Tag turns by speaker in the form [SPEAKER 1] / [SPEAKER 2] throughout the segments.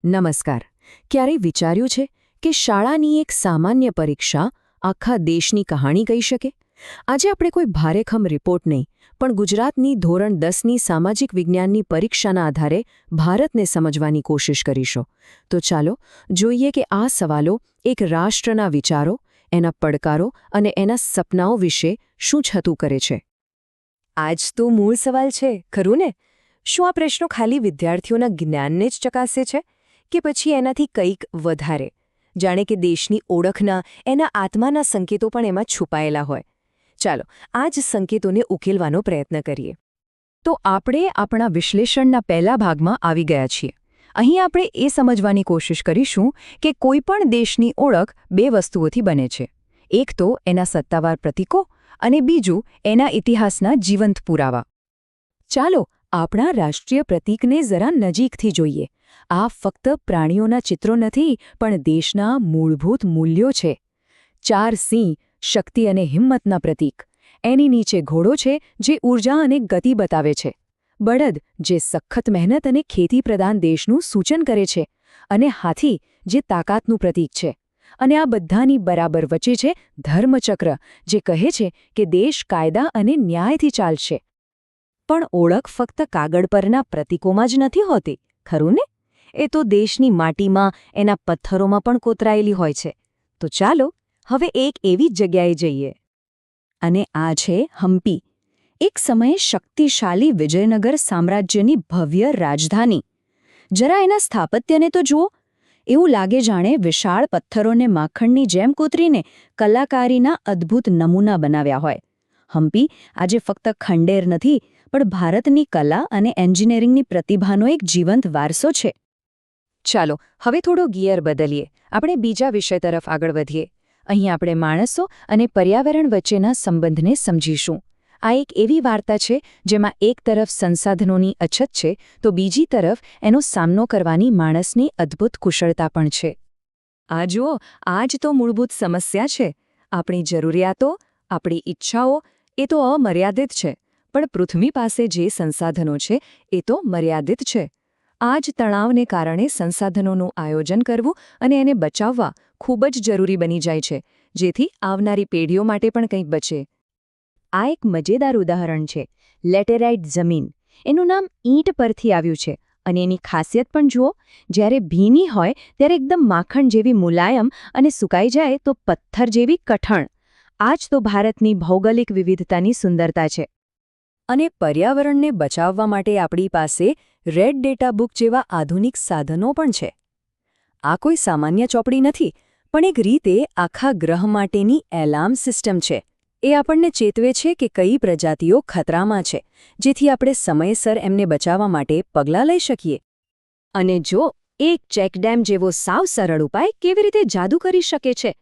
[SPEAKER 1] નમસ્કાર. ક્યારેય વિચાર્યું છે કે શાળાની એક સામાન્ય પરીક્ષા આખા દેશની કહાણી કહી શકે? આજે આપણે કોઈ ભારેખમ રિપોર્ટ નહીં, પણ ગુજરાતની ધોરણ 10ની સામાજિક વિજ્ઞાનની પરીક્ષાના આધારે ભારતને સમજવાની કોશિશ કરીશું. તો ચાલો જોઈએ કે આ સવાલો એક રાષ્ટ્રના વિચારો, એના પડકારો અને એના સપનાઓ વિશે શું છતું કરે છે.
[SPEAKER 2] આજ તો મૂળ સવાલ છે, ખરું ને? શું આ પ્રશ્નો ખાલી વિદ્યાર્થીઓના જ્ઞાનને જ ચકાસે છે કે પછી એનાથી કંઈક વધારે, જાણે કે દેશની ઓળખના, એના આત્માના સંકેતો પણ એમાં છુપાયેલા હોય? ચાલો આ જ સંકેતોને ઉકેલવાનો પ્રયત્ન કરીએ. તો આપણે આપણા વિશ્લેષણના પહેલા ભાગમાં આવી ગયા છીએ. અહીં આપણે એ સમજવાની કોશિશ કરીશું કે કોઈપણ દેશની ઓળખ બે વસ્તુઓથી બને છે. એક તો એના સત્તાવાર પ્રતીકો અને બીજું એના ઇતિહાસના જીવંત પુરાવા. ચાલો આપણા રાષ્ટ્રીય પ્રતીકને જરા નજીકથી જોઈએ. આ ફક્ત પ્રાણીઓના ચિત્રો નથી, પણ દેશના મૂળભૂત મૂલ્યો છે. 4 સિંહ, શક્તિ અને હિંમતના પ્રતીક. એની નીચે ઘોડો છે, જે ઊર્જા અને ગતિ બતાવે છે. બળદ, જે સખત મહેનત અને ખેતી પ્રધાન દેશનું સૂચન કરે છે. અને હાથી, જે તાકાતનું પ્રતીક છે. અને આ બધાની બરાબર વચ્ચે છે ધર્મચક્ર, જે કહે છે કે દેશ કાયદા અને ન્યાયથી ચાલશે. પણ ઓળખ ફક્ત કાગળ પરના પ્રતીકોમાં જ નથી હોતી, ખરું ને? એ તો દેશની માટીમાં, એના પથ્થરોમાં પણ કોતરાયેલી હોય છે. તો ચાલો હવે એક એવી જ જગ્યાએ જઈએ. અને આ છે હમ્પી, એક સમયે શક્તિશાળી વિજયનગર સામ્રાજ્યની ભવ્ય રાજધાની. જરા એના સ્થાપત્યને તો જુઓ. એવું લાગે જાણે વિશાળ પથ્થરોને માખણની જેમ કોતરીને કલાકારીના અદ્ભુત નમૂના બનાવ્યા હોય. હમ્પી આજે ફક્ત ખંડેર નથી, પણ ભારતની કલા અને એન્જિનિયરિંગની પ્રતિભાનો એક જીવંત વારસો છે. ચાલો હવે થોડો ગિયર બદલીએ. આપણે બીજા વિષય તરફ આગળ વધીએ. અહીં આપણે માણસો અને પર્યાવરણ વચ્ચેના સંબંધને સમજીશું. આ એક એવી વાર્તા છે જેમાં એક તરફ સંસાધનોની અછત છે, તો બીજી તરફ એનો સામનો કરવાની માણસની અદ્ભુત કુશળતા પણ છે. આ જુઓ, આ જ તો મૂળભૂત સમસ્યા છે. આપણી જરૂરિયાતો, આપણી ઈચ્છાઓ એ તો અમર્યાદિત છે, પણ પૃથ્વી પાસે જે સંસાધનો છે એ તો મર્યાદિત છે. આ જ તણાવને કારણે સંસાધનોનું આયોજન કરવું અને એને બચાવવા ખૂબ જ જરૂરી બની જાય છે, જેથી આવનારી પેઢીઓ માટે પણ કંઈક બચે. આ એક મજેદાર ઉદાહરણ છે, લેટેરાઇટ જમીન. એનું નામ ઈંટ પરથી આવ્યું છે, અને એની ખાસિયત પણ જુઓ. જ્યારે ભીની હોય ત્યારે એકદમ માખણ જેવી મુલાયમ, અને સુકાઈ જાય તો પથ્થર જેવી કઠણ. આ જ તો ભારતની ભૌગોલિક વિવિધતાની સુંદરતા છે. અને પર્યાવરણને બચાવવા માટે આપણી પાસે રેડ ડેટા બુક જેવા આધુનિક સાધનો પણ છે. આ કોઈ સામાન્ય ચોપડી નથી, પણ એક રીતે આખા ગ્રહ માટેની એલાર્મ સિસ્ટમ છે. એ આપણને ચેતવે છે કે કઈ પ્રજાતિઓ ખતરામાં છે, જેથી આપણે સમયસર એમને બચાવવા માટે પગલાં લઈ શકીએ. અને જો એક ચેકડેમ જેવો સાવ સરળ ઉપાય કેવી રીતે જાદુ કરી શકે છે.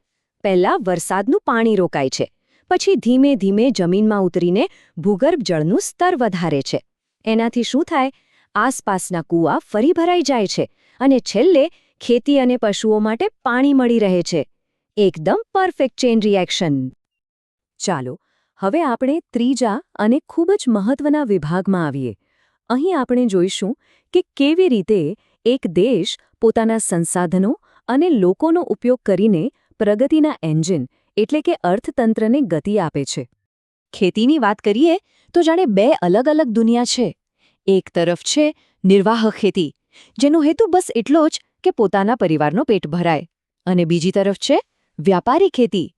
[SPEAKER 2] પહેલાં વરસાદનું પાણી રોકાય છે, પછી ધીમે ધીમે જમીનમાં ઉતરીને ભૂગર્ભ જળનું સ્તર વધારે છે. એનાથી શું થાય? આસપાસના કૂવા ફરી ભરાઈ જાય છે, અને છેલ્લે ખેતી અને પશુઓ માટે પાણી મળી રહે છે. એકદમ પરફેક્ટ ચેઇન રિએક્શન. ચાલો હવે આપણે ત્રીજા અને ખૂબ જ મહત્વના વિભાગમાં આવીએ. અહીં આપણે જોઈશું કે કેવી રીતે એક દેશ પોતાના સંસાધનો અને લોકોનો ઉપયોગ કરીને પ્રગતિના એન્જિન એટલે કે અર્થતંત્રને ગતિ આપે છે. ખેતીની વાત કરીએ તો જાણે બે અલગ અલગ દુનિયા છે. એક તરફ છે નિર્વાહ ખેતી, જેનો હેતુ બસ એટલો જ કે પોતાના પરિવારનો પેટ ભરાય. અને બીજી તરફ છે વ્યાપારી ખેતી.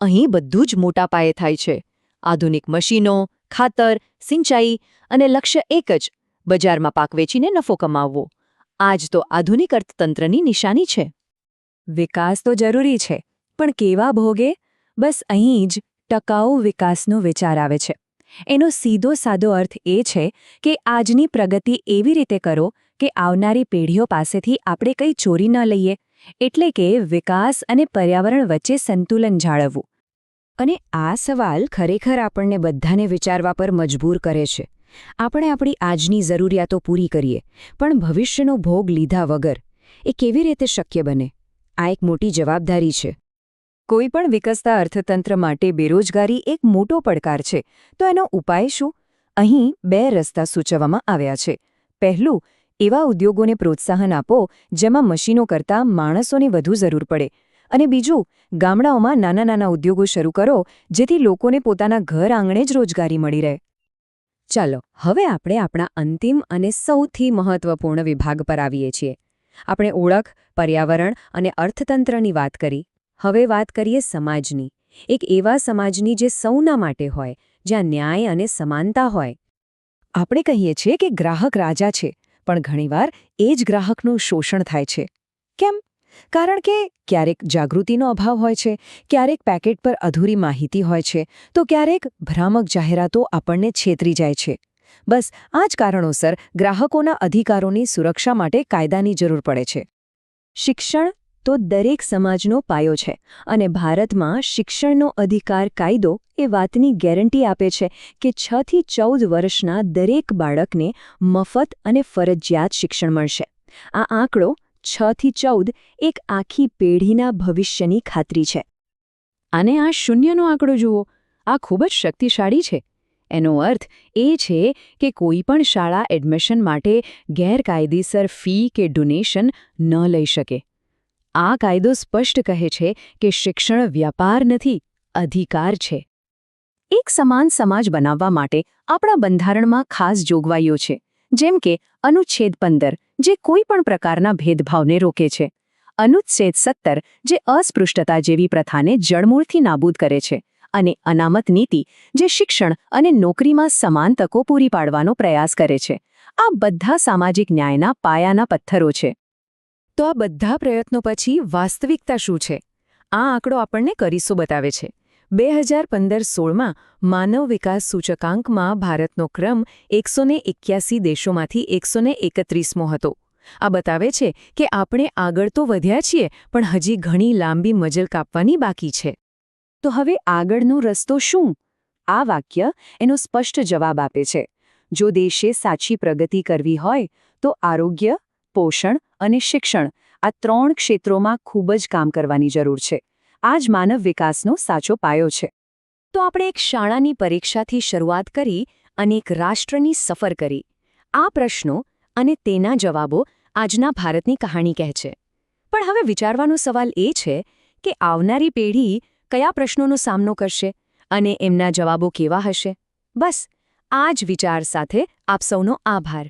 [SPEAKER 2] અહીં બધું જ મોટા પાયે થાય છે. આધુનિક મશીનો, ખાતર, સિંચાઈ, અને લક્ષ્ય એક જ, બજારમાં પાક વેચીને નફો કમાવવો. આ જ તો આધુનિક અર્થતંત્રની નિશાની છે. વિકાસ તો જરૂરી છે, પણ કેવા ભોગે? બસ અહીં જ ટકાઉ વિકાસનો વિચાર આવે છે. એનો સીધો સાદો અર્થ એ છે કે આજની પ્રગતિ એવી રીતે કરો કે આવનારી પેઢીઓ પાસેથી આપણે કંઈ ચોરી ન લઈએ. એટલે કે વિકાસ અને પર્યાવરણ વચ્ચે સંતુલન જાળવવું. અને આ સવાલ ખરેખર આપણને બધાને વિચારવા પર મજબૂર કરે છે. આપણે આપણી આજની જરૂરિયાતો પૂરી કરીએ, પણ ભવિષ્યનો ભોગ લીધા વગર એ કેવી રીતે શક્ય બને? આ એક મોટી જવાબદારી છે. કોઈ પણ વિકસતા અર્થતંત્ર માટે બેરોજગારી એક મોટો પડકાર છે. તો એનો ઉપાય શું? અહીં બે રસ્તા સૂચવવામાં આવ્યા છે. પહેલું, એવા ઉદ્યોગોને પ્રોત્સાહન આપો જેમાં મશીનો કરતાં માણસોની વધુ જરૂર પડે. અને બીજું, ગામડાઓમાં નાના નાના ઉદ્યોગો શરૂ કરો જેથી લોકોને પોતાના ઘર આંગણે જ રોજગારી મળી રહે. ચાલો હવે આપણે આપણા અંતિમ અને સૌથી મહત્વપૂર્ણ વિભાગ પર આવીએ છીએ. આપણે ઓળખ, પર્યાવરણ અને અર્થતંત્રની વાત કરી. હવે વાત કરીએ સમાજની. એક એવા સમાજની જે સૌના માટે હોય, જ્યાં ન્યાય અને સમાનતા હોય. આપણે કહીએ છીએ કે ગ્રાહક રાજા છે, પણ ઘણીવાર એ જ ગ્રાહકનું શોષણ થાય છે. કેમ? કારણ કે ક્યારેક જાગૃતિનો અભાવ હોય છે, ક્યારેક પેકેટ પર અધૂરી માહિતી હોય છે, તો ક્યારેક ભ્રામક જાહેરાતો આપણને છેતરી જાય છે. બસ આ જ કારણોસર ગ્રાહકોના અધિકારોની સુરક્ષા માટે કાયદાની જરૂર પડે છે. શિક્ષણ તો દરેક સમાજનો પાયો છે, અને ભારતમાં શિક્ષણનો અધિકાર કાયદો એ વાતની ગેરંટી આપે છે કે 6 થી 14 વર્ષના દરેક બાળકને મફત અને ફરજિયાત શિક્ષણ મળશે. આ આંકડો 6 થી 14 એક આખી પેઢીના ભવિષ્યની ખાતરી છે. અને આ શૂન્યનો આંકડો જુઓ, આ ખૂબ જ શક્તિશાળી છે. એનો અર્થ એ છે કે કોઈ પણ શાળા એડમિશન માટે ગેરકાયદેસર ફી કે ડોનેશન ન લઈ શકે. આ કાયદો સ્પષ્ટ કહે છે કે શિક્ષણ વ્યાપાર નથી, અધિકાર છે. એક સમાન સમાજ બનાવવા માટે આપણા બંધારણમાં ખાસ જોગવાઈઓ છે, જેમ કે અનુચ્છેદ 15 જે કોઈ પણ પ્રકારના ભેદભાવને રોકે છે, અનુચ્છેદ 17 જે અસ્પૃશ્યતા જેવી પ્રથાને જડમૂળથી નાબૂદ કરે છે, અને અનામત નીતિ જે શિક્ષણ અને નોકરીમાં સમાન તકો પૂરી પાડવાનો પ્રયાસ કરે છે. આ બધા સામાજિક ન્યાયના પાયાના પથ્થરો છે. તો આ બધા પ્રયત્નો પછી વાસ્તવિકતા શું છે? આ આંકડો આપણને કરીસો બતાવે છે. 2015-16માં માનવ વિકાસ સૂચકાંકમાં ભારતનો ક્રમ 181 દેશોમાંથી 131મો હતો. આ બતાવે છે કે આપણે આગળ તો વધ્યા છીએ, પણ હજી ઘણી લાંબી મજલ કાપવાની બાકી છે. તો હવે આગળનો રસ્તો શું? આ વાક્ય એનો સ્પષ્ટ જવાબ આપે છે. જો દેશે સાચી પ્રગતિ કરવી હોય તો આરોગ્ય, પોષણ અને શિક્ષણ આ 3 ક્ષેત્રોમાં ખૂબ જ કામ કરવાની જરૂર છે. આ જ માનવ વિકાસનો સાચો પાયો છે. તો આપણે એક શાળાની પરીક્ષાથી શરૂઆત કરી અને એક રાષ્ટ્રની સફર કરી. આ પ્રશ્નો અને તેના જવાબો આજના ભારતની કહાણી કહે છે. પણ હવે વિચારવાનો સવાલ એ છે કે આવનારી પેઢી કયા પ્રશ્નોનો સામનો કરશે અને એમના જવાબો કેવા હશે? બસ આ જ વિચાર સાથે આપ સૌનો આભાર.